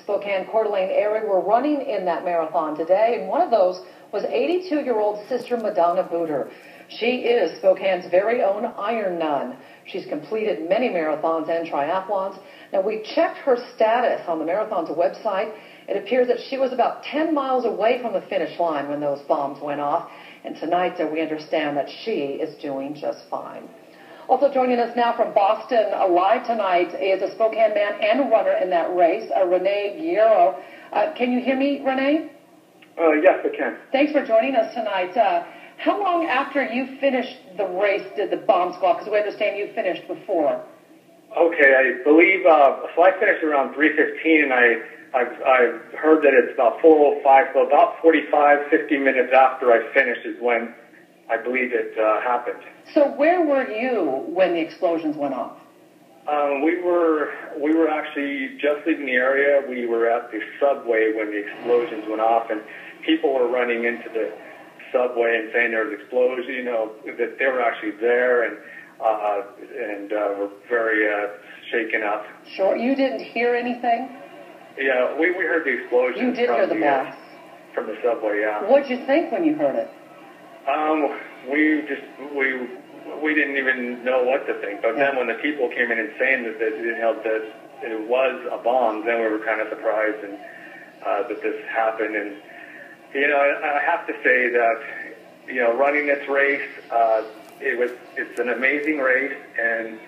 Spokane, Coeur d'Alene area were running in that marathon today, and one of those was 82-year-old Sister Madonna Booter. She is Spokane's very own Iron Nun. She's completed many marathons and triathlons. Now, we checked her status on the marathon's website. It appears that she was about 10 miles away from the finish line when those bombs went off. And tonight, we understand that she is doing just fine. Also joining us now from Boston live tonight is a Spokane man and runner in that race, Rene. Can you hear me, Rene? Yes, I can. Thanks for joining us tonight. How long after you finished the race did the bombs go off? Because we understand you finished before. Okay, I believe, so I finished around 3:15, and I've heard that it's about 4:05, so about 45, 50 minutes after I finished is when I believe it happened. So where were you when the explosions went off? We were actually just leaving the area. We were at the subway when the explosions went off, and people were running into the subway and saying there was an explosion, you know, that they were actually there, and were very shaken up. Sure. You didn't hear anything? Yeah, we heard the explosion. You did hear the blast? From the subway, yeah. What'd you think when you heard it? We didn't even know what to think. But then when the people came in and saying that it was a bomb, then we were kind of surprised and that this happened. And you know, I have to say that, you know, running this race, it's an amazing race, and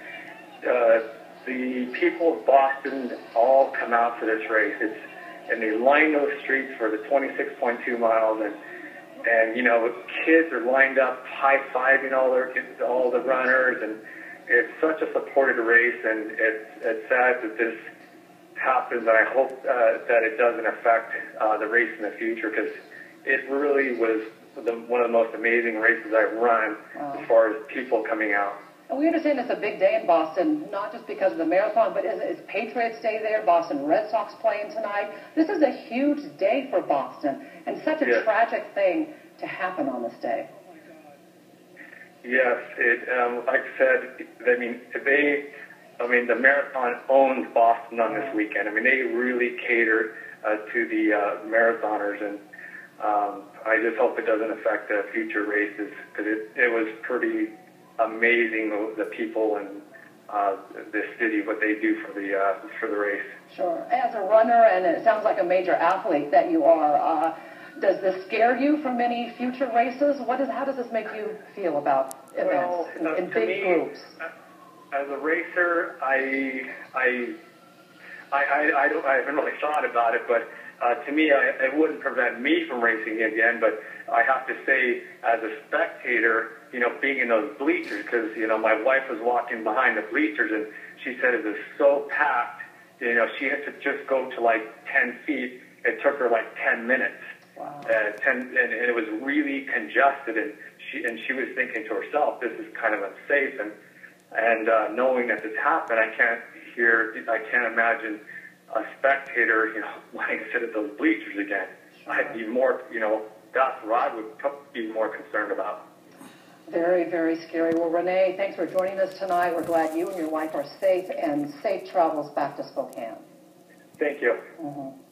the people of Boston all come out for this race. And they line those streets for the 26.2 miles, and you know, kids are lined up high-fiving all the runners, and it's such a supported race, and it's sad that this happens, and I hope that it doesn't affect the race in the future, because it really was one of the most amazing races I've run. Wow. As far as people coming out. And we understand it's a big day in Boston, not just because of the marathon, but is Patriots Day there, Boston Red Sox playing tonight. This is a huge day for Boston, and such a tragic thing to happen on this day. Yes, like I said, the marathon owns Boston on this weekend. I mean, they really cater to the marathoners, and I just hope it doesn't affect the future races, because it was pretty amazing, the people and this city, what they do for the race. Sure. As a runner, and it sounds like a major athlete that you are, does this scare you from any future races? How does this make you feel about events in big groups? As a racer, I haven't really thought about it, but to me, it wouldn't prevent me from racing again. But I have to say, as a spectator, you know, being in those bleachers, because, you know, my wife was walking behind the bleachers, and she said it was so packed, you know, she had to just go to like 10 feet. It took her like 10 minutes. Wow. And it was really congested, and she was thinking to herself, this is kind of unsafe, and knowing that this happened, I can't imagine a spectator, you know, wanting to sit at those bleachers again. Sure. I'd be more, you know, that's what I would be more concerned about. Very, very scary. Well, Rene, thanks for joining us tonight. We're glad you and your wife are safe, and safe travels back to Spokane. Thank you. Mm-hmm.